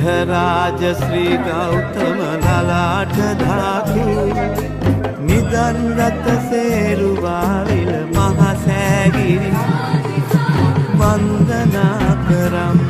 සිංහරාජ ශ්‍රී ගෞතම ලලාට ධාතු නිදන් රත සේරුවාවිල මහසෑගිරි වන්දනා කරම්